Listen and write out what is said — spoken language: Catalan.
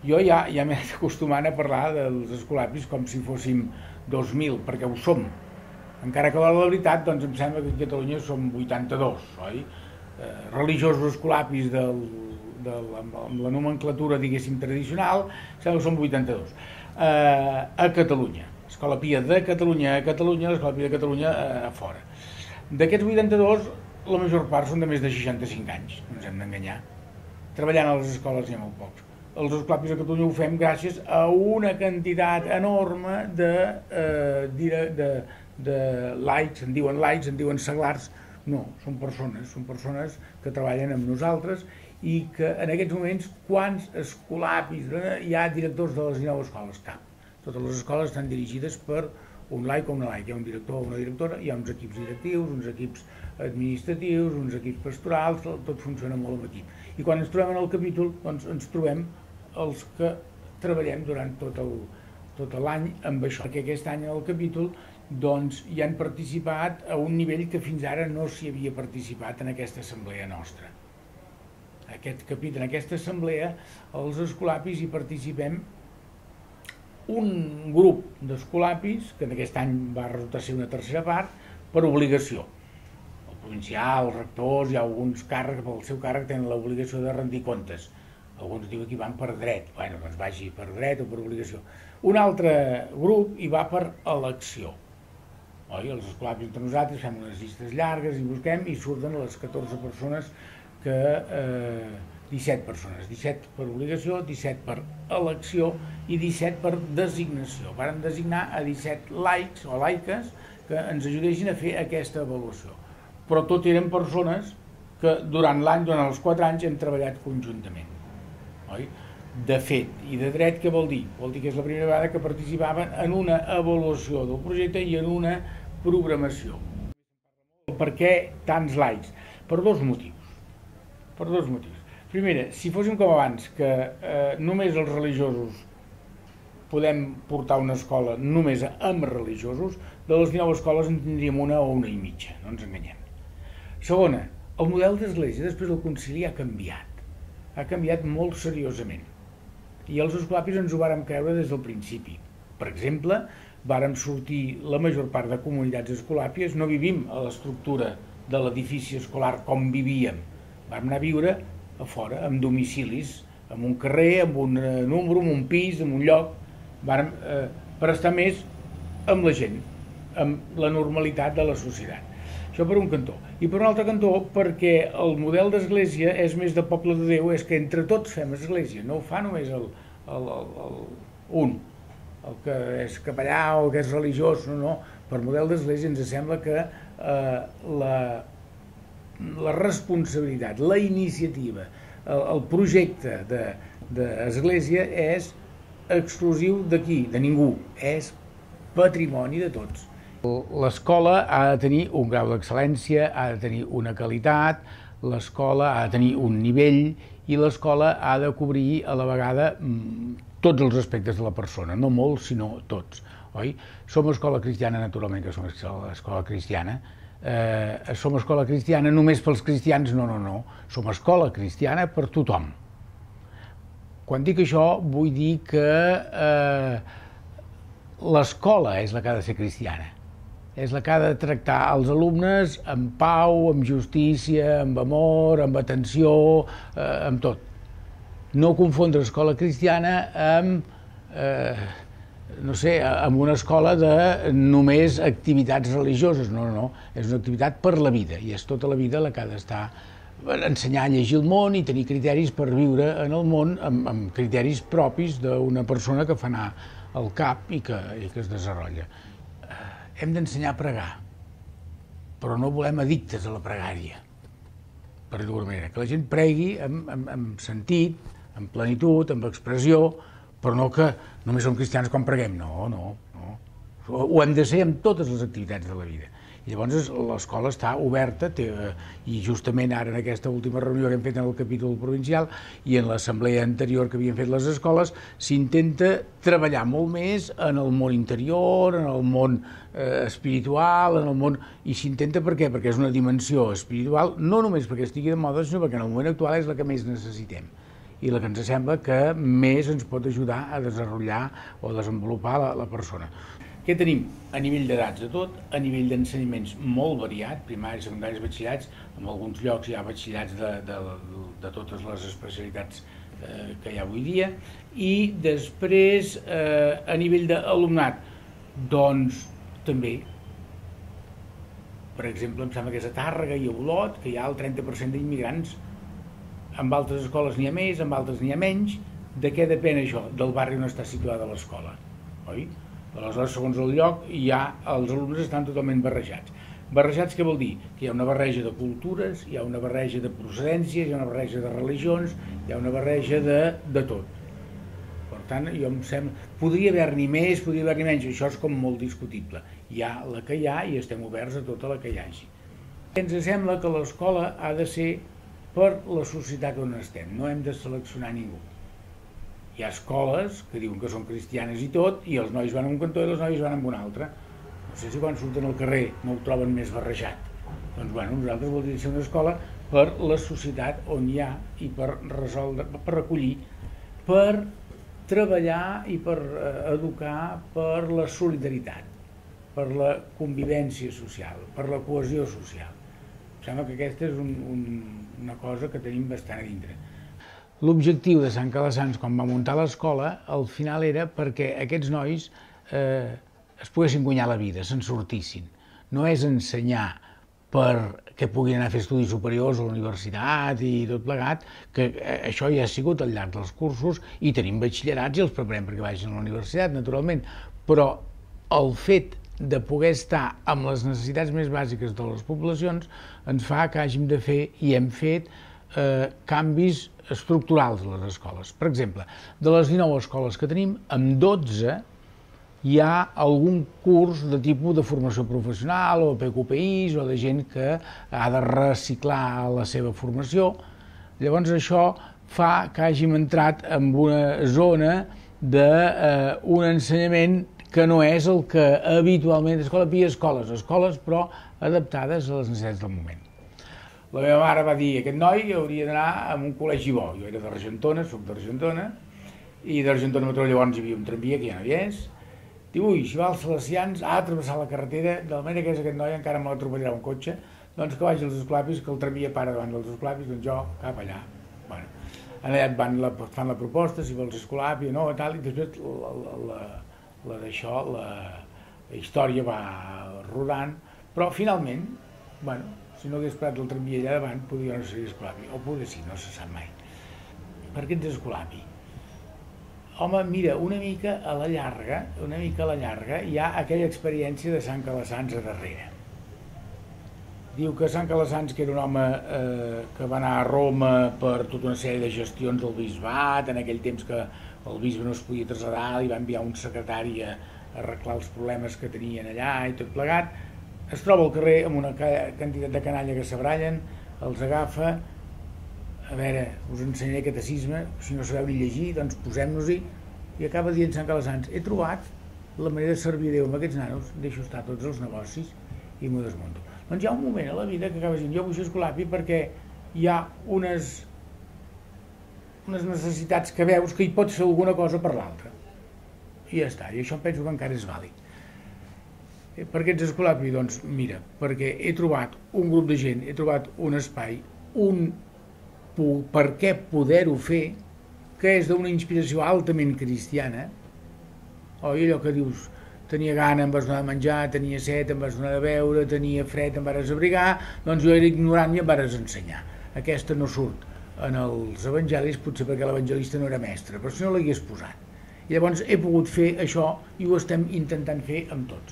Jo ja m'he anat acostumant a parlar dels escolapis com si fóssim 2.000, perquè ho som. Encara que la veritat, doncs em sembla que a Catalunya som 82, oi? Religiosos escolapis amb la nomenclatura, diguéssim, tradicional, sembla que som 82. A Catalunya. Escola Pia de Catalunya a Catalunya, l'Escola Pia de Catalunya a fora. D'aquests 82, la major part són de més de 65 anys, no ens hem d'enganyar. Treballant a les escoles n'hi ha molt pocs. Els escolapis de Catalunya ho fem gràcies a una quantitat enorme de laics, en diuen seglars. No, són persones que treballen amb nosaltres i que en aquests moments, quants escolapis hi ha directors de les 19 escoles? Cap. Totes les escoles estan dirigides per un laic o una laica. Hi ha un director o una directora, hi ha uns equips directius, uns equips administratius, uns equips pastorals, tot funciona molt amb equip. I quan ens trobem en el capítol, doncs ens trobem els que treballem durant tot l'any amb això. Perquè aquest any en el capítol doncs, hi han participat a un nivell que fins ara no s'hi havia participat en aquesta assemblea nostra. En aquesta assemblea, els escolapis hi participem un grup d'escolapis, que en aquest any va resultar ser una tercera part, per obligació. El provincial, els rectors, hi ha alguns càrrecs, pel seu càrrec tenen l'obligació de rendir comptes. Alguns diuen que hi van per dret, bueno, doncs vagi per dret o per obligació. Un altre grup hi va per elecció. Els escolapis entre nosaltres fem unes llistes llargues i busquem i surten les 14 persones 17 persones, 17 per obligació, 17 per elecció i 17 per designació. Varen designar a 17 laics o laiques que ens ajudessin a fer aquesta avaluació. Però tot eren persones que durant l'any, durant els 4 anys, hem treballat conjuntament. De fet i de dret, què vol dir? Vol dir que és la primera vegada que participaven en una avaluació del projecte i en una programació. Per què tants laics? Per dos motius. Primera, si fóssim com abans, que només els religiosos podem portar una escola només amb religiosos, de les 19 escoles en tindríem una o una i mitja, no ens enganyem. Segona, el model d'església després del concili ha canviat molt seriosament. I els escolapis ens ho vàrem creure des del principi. Per exemple, vàrem sortir la major part de comunitats escolàpies, no vivim a l'estructura de l'edifici escolar com vivíem. Vam anar a viure a fora, amb domicilis, en un carrer, amb un número, en un pis, en un lloc, per estar més amb la gent, amb la normalitat de la societat. Això per un cantó. I per un altre cantó, perquè el model d'església és més de poble de Déu, és que entre tots fem església, no ho fa només un, el que és capellà o el que és religiós, no. Per model d'església ens sembla que la responsabilitat, la iniciativa, el projecte d'església és exclusiu d'aquí, de ningú, és patrimoni de tots. L'escola ha de tenir un grau d'excel·lència, ha de tenir una qualitat, l'escola ha de tenir un nivell i l'escola ha de cobrir a la vegada tots els aspectes de la persona, no molts, sinó tots. Som escola cristiana, naturalment que som escola cristiana. Som escola cristiana només pels cristians? No. Som escola cristiana per tothom. Quan dic això vull dir que l'escola és la que ha de ser cristiana. És la que ha de tractar els alumnes amb pau, amb justícia, amb amor, amb atenció, amb tot. No confondre escola cristiana amb, amb una escola de només activitats religioses. No. És una activitat per la vida i és tota la vida la que ha d'estar ensenyar a llegir el món i tenir criteris per viure en el món amb criteris propis d'una persona que fa anar el cap i que es desenvolupa. Hem d'ensenyar a pregar, però no volem addictes a la pregària, per dir-ho d'alguna manera. Que la gent pregui amb sentit, amb plenitud, amb expressió, però no que només som cristians quan preguem. No. Ho hem de ser amb totes les activitats de la vida. I llavors l'escola està oberta i justament ara en aquesta última reunió que hem fet en el capítol provincial i en l'assemblea anterior que havien fet les escoles s'intenta treballar molt més en el món interior, en el món espiritual, i s'intenta per què? Perquè és una dimensió espiritual, no només perquè estigui de moda, sinó perquè en el moment actual és la que més necessitem. i la que ens sembla que més ens pot ajudar a desenvolupar o a desenvolupar la persona. Què tenim? A nivell d'edats de tot, a nivell d'ensenyaments molt variat, primaris, secundaris, batxillerats, en alguns llocs hi ha batxillerats de totes les especialitats que hi ha avui dia, i després a nivell d'alumnat, doncs també, per exemple, em sembla que és a Tàrrega i a Olot, que hi ha el 30% d'immigrants. Amb altres escoles n'hi ha més, amb altres n'hi ha menys. De què depèn això? Del barri on està situada l'escola, oi? Aleshores, segons el lloc, els alumnes estan totalment barrejats. Barrejats què vol dir? Que hi ha una barreja de cultures, hi ha una barreja de procedències, hi ha una barreja de religions, hi ha una barreja de tot. Per tant, jo em sembla... Podria haver-n'hi més, podria haver-n'hi menys, això és com molt discutible. Hi ha la que hi ha i estem oberts a tota la que hi hagi. Ens sembla que l'escola ha de ser per la societat on estem, no hem de seleccionar ningú. Hi ha escoles que diuen que són cristianes i tot, i els nois van a un cantó i les noies van a un altre. No sé si quan surten al carrer no ho troben més barrejat. Doncs bueno, nosaltres voldríem ser una escola per la societat on hi ha i per resoldre, per recollir, per treballar i per educar per la solidaritat, per la convivència social, per la cohesió social. Em sembla que aquesta és una cosa que tenim bastant a dintre. L'objectiu de Sant Calassanç, quan va muntar l'escola, al final era perquè aquests nois es poguessin guanyar la vida, se'n sortissin. No és ensenyar perquè puguin anar a fer estudis superiors a la universitat i tot plegat, que això ja ha sigut al llarg dels cursos i tenim batxillerats i els preparem perquè vagin a la universitat, naturalment, però el fet de poder estar amb les necessitats més bàsiques de les poblacions ens fa que hàgim de fer, i hem fet, canvis estructurals a les escoles. Per exemple, de les 19 escoles que tenim, amb 12 hi ha algun curs de tipus de formació professional o PQPIs o de gent que ha de reciclar la seva formació. Llavors això fa que hàgim entrat en una zona d'un ensenyament que no és el que habitualment l'escola hi ha escoles però adaptades a les necessitats del moment. La meva mare va dir, aquest noi hauria d'anar a un col·legi bo. Jo era d'Argentona, soc d'Argentona, i d'Argentona a Mataró llavors hi havia un tramvia que ja no hi és. Diu, ui, si va als Salesians, ha de travessar la carretera, de la manera que és aquest noi encara me l'atropellarà un cotxe, doncs que vagi als Escolapis, que el tramvia para davant dels Escolapis, doncs jo cap allà. Bueno, allà et fan la proposta, si vols Escolapi o no, i tal, i després la història va rodant, però finalment, bueno, si no hagués parat el tramvia allà davant, podria no ser Escolapi, o potser sí, no se sap mai. Per què ets Escolapi? Home, mira, una mica a la llarga hi ha aquella experiència de Sant Calassanç a darrere. Diu que Sant Calassanç, que era un home que va anar a Roma per tota una sèrie de gestions del bisbat, en aquell temps que el bisbe no es podia traslladar, li va enviar un secretari a arreglar els problemes que tenien allà i tot plegat, es troba al carrer amb una quantitat de canalla que s'abrallen, els agafa, a veure, us ensenyaré catecisme, si no sabeu ni llegir, doncs posem-nos-hi, i acaba dient Sant Calassanç, he trobat la manera de servir a Déu amb aquests nanos, deixo estar tots els negocis i m'ho desmunto. Doncs hi ha un moment a la vida que acaba dient, jo vull ser Escolapi perquè hi ha unes necessitats que veus que hi pots fer alguna cosa per l'altra. I ja està, i això em penso que encara és vàlid. Per què ets Escolapi? Doncs mira, perquè he trobat un grup de gent, he trobat un espai, per què poder-ho fer, que és d'una inspiració altament cristiana, oi, allò que dius, tenia gana, em vas donar de menjar, tenia set, em vas donar de beure, tenia fred, em vas abrigar, doncs jo era ignorant i em vas ensenyar. Aquesta no surt en els evangelis, potser perquè l'evangelista no era mestre, però si no l'hagués posat. I llavors he pogut fer això i ho estem intentant fer amb tots.